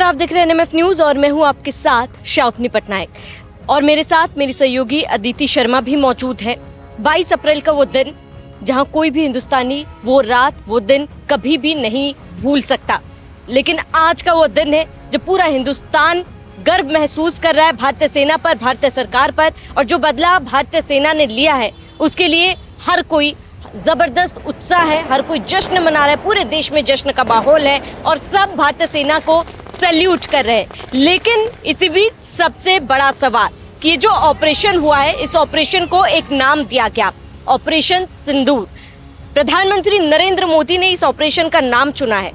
आप देख रहे हैं NMF न्यूज और मैं हूं आपके साथ शावनी पटनायक और मेरे साथ मेरी सहयोगी अदिति शर्मा भी मौजूद है। 22 अप्रैल का वो दिन जहां कोई भी हिंदुस्तानी वो रात वो दिन कभी भी नहीं भूल सकता, लेकिन आज का वो दिन है जब पूरा हिंदुस्तान गर्व महसूस कर रहा है भारतीय सेना पर, भारतीय सरकार पर, और जो बदलाव भारतीय सेना ने लिया है उसके लिए हर कोई जबरदस्त उत्साह है, हर कोई जश्न मना रहा है, पूरे देश में जश्न का माहौल है और सब भारतीय सेना को सैल्यूट कर रहे हैं। लेकिन इसी बीच सबसे बड़ा सवाल कि जो ऑपरेशन हुआ है, इस ऑपरेशन को एक नाम दिया गया, ऑपरेशन सिंदूर। प्रधानमंत्री नरेंद्र मोदी ने इस ऑपरेशन का नाम चुना है,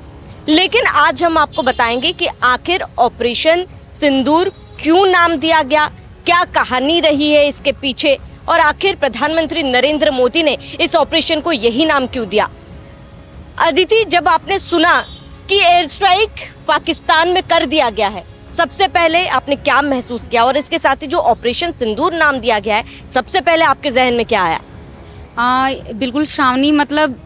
लेकिन आज हम आपको बताएंगे कि आखिर ऑपरेशन सिंदूर क्यों नाम दिया गया, क्या कहानी रही है इसके पीछे, और आखिर प्रधानमंत्री नरेंद्र मोदी ने इस ऑपरेशन को यही नाम क्यों दिया। अदिति, जब आपने सुना कि एयर स्ट्राइक पाकिस्तान में कर दिया गया है, सबसे पहले आपने क्या महसूस किया, और इसके साथ ही जो ऑपरेशन सिंदूर नाम दिया गया है, सबसे पहले आपके जहन में क्या आया? बिल्कुल श्रावणी, मतलब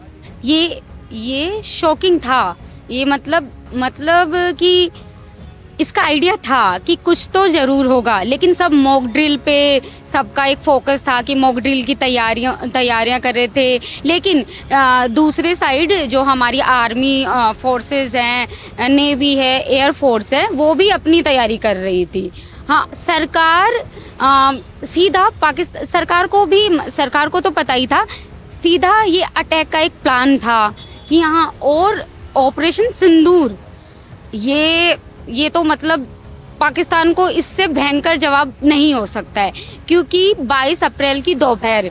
ये शॉकिंग था। ये मतलब कि इसका आइडिया था कि कुछ तो ज़रूर होगा, लेकिन सब मॉक ड्रिल पे सबका एक फोकस था कि मॉक ड्रिल की तैयारियां कर रहे थे। लेकिन दूसरे साइड जो हमारी आर्मी फोर्सेस हैं, नेवी है, एयर फोर्स है, वो भी अपनी तैयारी कर रही थी। हाँ, सरकार सीधा पाकिस्तान सरकार को तो पता ही था, सीधा ये अटैक का एक प्लान था कि यहाँ, और ऑपरेशन सिंदूर ये तो मतलब पाकिस्तान को इससे भयंकर जवाब नहीं हो सकता है, क्योंकि 22 अप्रैल की दोपहर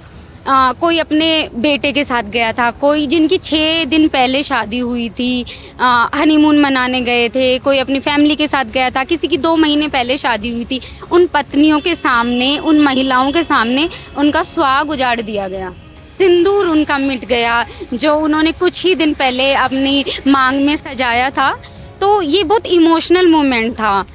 कोई अपने बेटे के साथ गया था, कोई जिनकी 6 दिन पहले शादी हुई थी, हनीमून मनाने गए थे, कोई अपनी फैमिली के साथ गया था, किसी की 2 महीने पहले शादी हुई थी, उन पत्नियों के सामने, उन महिलाओं के सामने उनका सुहाग उजाड़ दिया गया, सिंदूर उनका मिट गया जो उन्होंने कुछ ही दिन पहले अपनी मांग में सजाया था। तो ये बहुत इमोशनल मोमेंट था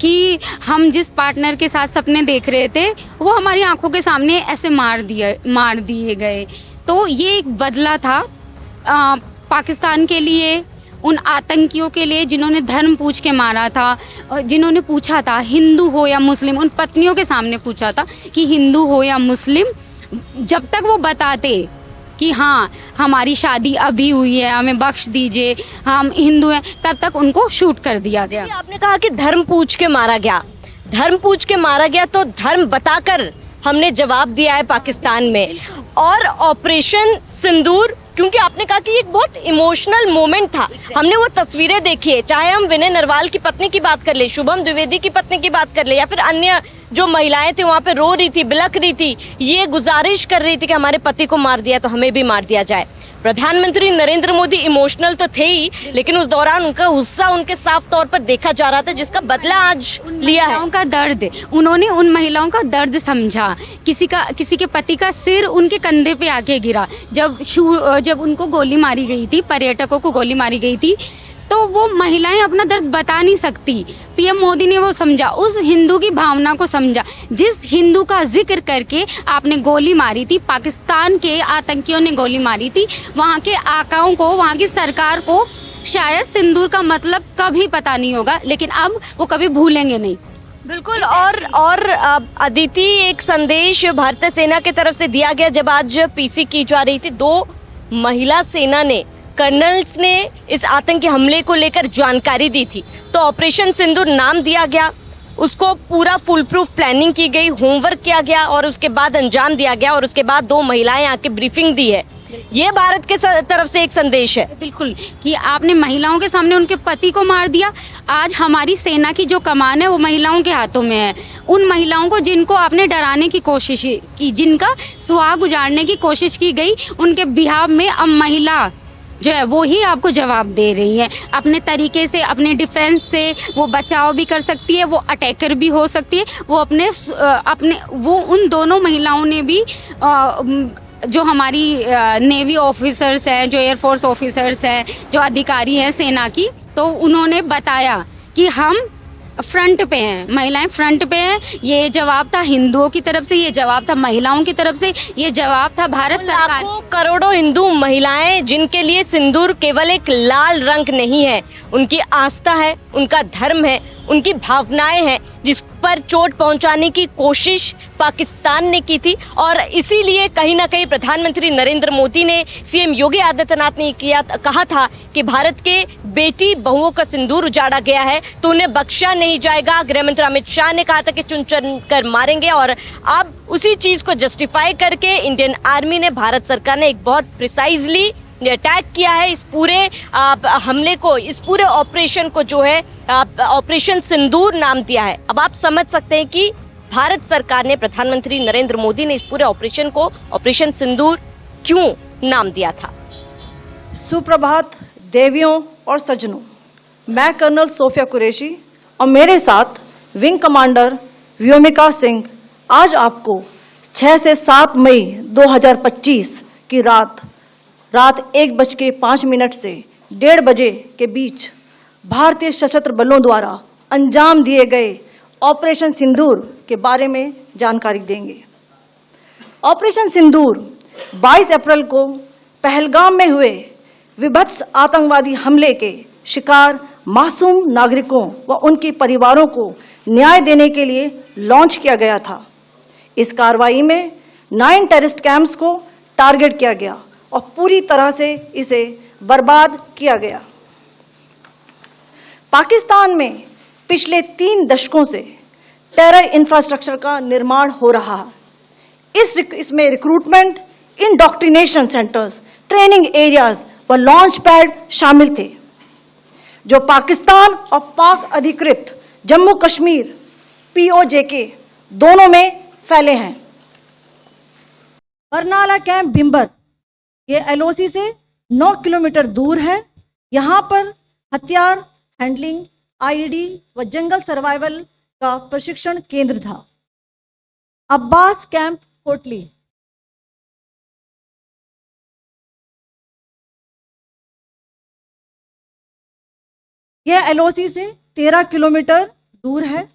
कि हम जिस पार्टनर के साथ सपने देख रहे थे वो हमारी आंखों के सामने ऐसे मार दिए गए। तो ये एक बदला था पाकिस्तान के लिए, उन आतंकियों के लिए जिन्होंने धर्म पूछ के मारा था, जिन्होंने पूछा था हिंदू हो या मुस्लिम, उन पत्नियों के सामने पूछा था कि हिंदू हो या मुस्लिम। जब तक वो बताते कि हाँ हमारी शादी अभी हुई है, हमें बख्श दीजिए, हम हिंदू हैं, तब तक उनको शूट कर दिया गया। आपने कहा कि धर्म पूछ के मारा गया, धर्म पूछ के मारा गया, तो धर्म बताकर हमने जवाब दिया है पाकिस्तान में। और ऑपरेशन सिंदूर, क्योंकि आपने कहा कि एक बहुत इमोशनल मोमेंट था, हमने वो तस्वीरें देखी है, चाहे हम विनय नरवाल की पत्नी की बात कर ले, शुभम द्विवेदी की पत्नी की बात कर ले, या फिर अन्य जो महिलाएं थी वहाँ पे रो रही थी, बिलख रही थी, ये गुजारिश कर रही थी कि हमारे पति को मार दिया तो हमें भी मार दिया जाए। प्रधानमंत्री नरेंद्र मोदी इमोशनल तो थे ही, लेकिन उस दौरान उनका गुस्सा उनके साफ तौर पर देखा जा रहा था, जिसका बदला आज लिया है। का दर्द, उन्होंने उन महिलाओं का दर्द समझा। किसी के पति का सिर उनके कंधे पे आके गिरा जब उनको गोली मारी गई थी, पर्यटकों को गोली मारी गई थी, तो वो महिलाएं अपना दर्द बता नहीं सकती। पीएम मोदी ने वो समझा, उस हिंदू की भावना को समझा, जिस हिंदू का जिक्र करके आपने गोली मारी थी, पाकिस्तान के आतंकियों ने गोली मारी थी, वहाँ के आकाओं को, वहाँ की सरकार को शायद सिंदूर का मतलब कभी पता नहीं होगा, लेकिन अब वो कभी भूलेंगे नहीं। बिल्कुल। और अदिति, एक संदेश भारतीय सेना की तरफ से दिया गया जब आज पीसी की जा रही थी, 2 महिला सेना ने, कर्नल्स ने इस आतंकी हमले को लेकर जानकारी दी थी, तो ऑपरेशन सिंदूर नाम दिया गया, उसको पूरा फुल प्रूफ प्लानिंग की गई, होमवर्क किया गया और उसके बाद अंजाम दिया गया, और उसके बाद 2 महिलाएं आके ब्रीफिंग दी है। ये भारत के तरफ से एक संदेश है। बिल्कुल, कि आपने महिलाओं के सामने उनके पति को मार दिया। आज हमारी सेना की जो कमान है वो महिलाओं के हाथों में है। उन महिलाओं को जिनको आपने डराने की कोशिश की, जिनका सुहाग उजाड़ने की कोशिश की गई, उनके बिहाव में अब महिला जो है वो ही आपको जवाब दे रही है। अपने तरीके से, अपने डिफेंस से वो बचाव भी कर सकती है, वो अटैकर भी हो सकती है। वो उन दोनों महिलाओं ने भी जो हमारी नेवी ऑफिसर्स हैं, जो एयरफोर्स ऑफिसर्स हैं, जो अधिकारी हैं सेना की, तो उन्होंने बताया कि हम फ्रंट पे हैं, महिलाएं फ्रंट पे हैं। ये जवाब था हिंदुओं की तरफ से, ये जवाब था महिलाओं की तरफ से, ये जवाब था भारत सरकार। लाखों करोड़ों हिंदू महिलाएं जिनके लिए सिंदूर केवल एक लाल रंग नहीं है, उनकी आस्था है, उनका धर्म है, उनकी भावनाएं हैं, जिस पर चोट पहुंचाने की कोशिश पाकिस्तान ने की थी। और इसीलिए कहीं ना कहीं प्रधानमंत्री नरेंद्र मोदी ने, सीएम योगी आदित्यनाथ ने कहा था कि भारत के बेटी बहुओं का सिंदूर उजाड़ा गया है तो उन्हें बख्शा नहीं जाएगा। गृह मंत्री अमित शाह ने कहा था कि चुन चुन कर मारेंगे, और अब उसी चीज को जस्टिफाई करके इंडियन आर्मी ने, भारत सरकार ने एक बहुत प्रिसाइजली अटैक किया है इस पूरे हमले को, इस पूरे ऑपरेशन को जो है ऑपरेशन सिंदूर नाम दिया है। अब आप समझ सकते हैं कि भारत सरकार ने, प्रधानमंत्री नरेंद्र मोदी ने इस पूरे ऑपरेशन को ऑपरेशन सिंदूर क्यों नाम दिया था। सुप्रभात देवियों और सज्जनों, मैं कर्नल सोफिया कुरैशी और मेरे साथ विंग कमांडर व्योमिका सिंह आज आपको 6 से 7 मई 2025 की रात 1:05 से 1:30 बजे के बीच भारतीय सशस्त्र बलों द्वारा अंजाम दिए गए ऑपरेशन सिंदूर के बारे में जानकारी देंगे। ऑपरेशन सिंदूर 22 अप्रैल को पहलगाम में हुए विभत्स आतंकवादी हमले के शिकार मासूम नागरिकों व उनके परिवारों को न्याय देने के लिए लॉन्च किया गया था। इस कार्रवाई में 9 टेररिस्ट कैंप्स को टारगेट किया गया और पूरी तरह से इसे बर्बाद किया गया। पाकिस्तान में पिछले 3 दशकों से टेरर इंफ्रास्ट्रक्चर का निर्माण हो रहा है। इसमें recruitment, indoctrination centres, training areas व लॉन्च पैड शामिल थे, जो पाकिस्तान और पाक अधिकृत जम्मू कश्मीर POJK दोनों में फैले हैं। बरनाला कैंप भिंबर ये LOC से 9 किलोमीटर दूर है। यहाँ पर हथियार हैंडलिंग, IED व जंगल सर्वाइवल का प्रशिक्षण केंद्र था। अब्बास कैंप कोटली यह LOC से 13 किलोमीटर दूर है।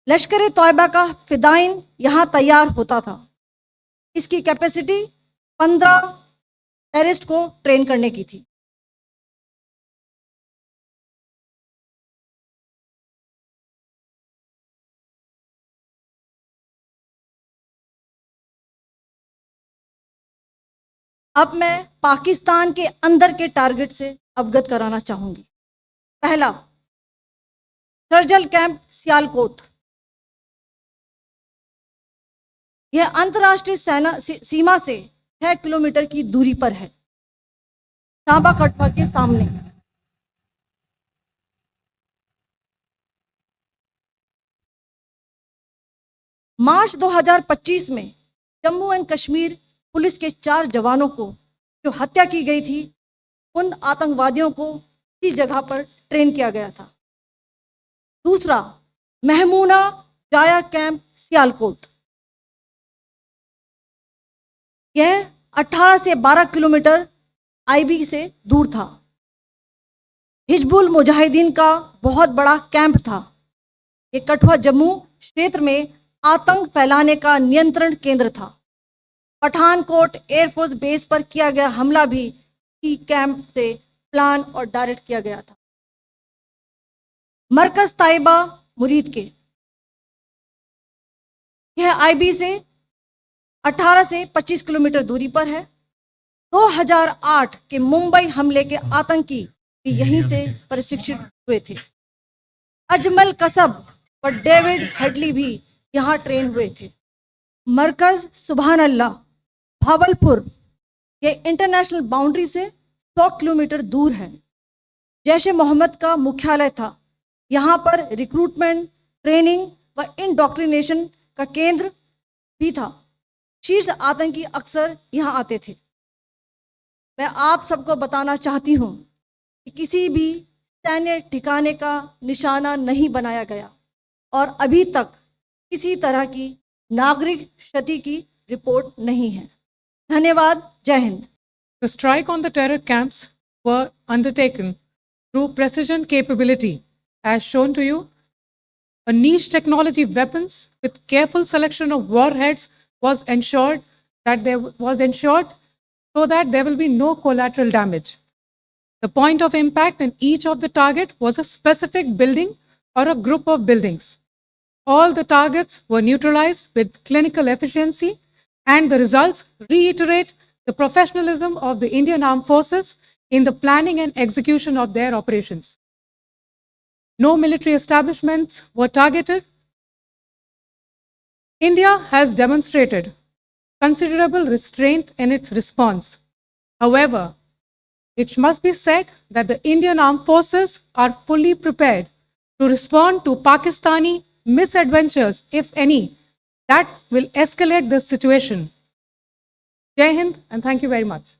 लश्कर तौयबा का फिदाइन यहाँ तैयार होता था। इसकी कैपेसिटी 15 टेररिस्ट को ट्रेन करने की थी। अब मैं पाकिस्तान के अंदर के टारगेट से अवगत कराना चाहूंगी। पहला, सर्जल कैंप सियालकोट। यह अंतर्राष्ट्रीय सीमा से 6 किलोमीटर की दूरी पर है, सांबा कटवा के सामने। मार्च 2025 में जम्मू एंड कश्मीर पुलिस के 4 जवानों को जो हत्या की गई थी, उन आतंकवादियों को इसी जगह पर ट्रेन किया गया था। दूसरा, महमूना जाया कैंप सियालकोट। यह 18 से 12 किलोमीटर IB से दूर था। हिजबुल मुजाहिदीन का बहुत बड़ा कैंप था। ये कठुआ जम्मू क्षेत्र में आतंक फैलाने का नियंत्रण केंद्र था। पठानकोट एयरफोर्स बेस पर किया गया हमला भी इसी कैंप से प्लान और डायरेक्ट किया गया था। मरकज ताइबा मुरीद के, यह IB से 18 से 25 किलोमीटर दूरी पर है। 2008 के मुंबई हमले के आतंकी भी यहीं से प्रशिक्षित हुए थे। अजमल कसब और डेविड हेडली भी यहाँ ट्रेन हुए थे। मरकज सुभान अल्लाह भावलपुर, ये इंटरनेशनल बाउंड्री से 100 किलोमीटर दूर है। जैश ए मोहम्मद का मुख्यालय था। यहाँ पर रिक्रूटमेंट, ट्रेनिंग व इंडॉक्ट्रिनेशन का केंद्र भी था। शीर्ष आतंकी अक्सर यहाँ आते थे। मैं आप सबको बताना चाहती हूँ कि किसी भी सैन्य ठिकाने का निशाना नहीं बनाया गया और अभी तक किसी तरह की नागरिक क्षति की रिपोर्ट नहीं है। धन्यवाद। जय Hind. The strike on the terror camps were undertaken through precision capability as shown to you. A niche technology weapons with careful selection of warheads was ensured so that there will be no collateral damage. The point of impact in each of the target was a specific building or a group of buildings. All the targets were neutralized with clinical efficiency, and the results reiterate the professionalism of the Indian Armed Forces in the planning and execution of their operations. No military establishments were targeted. India has demonstrated considerable restraint in its response. However, it must be said that the Indian Armed Forces are fully prepared to respond to Pakistani misadventures, if any, that will escalate the situation. Jai Hind, and thank you very much.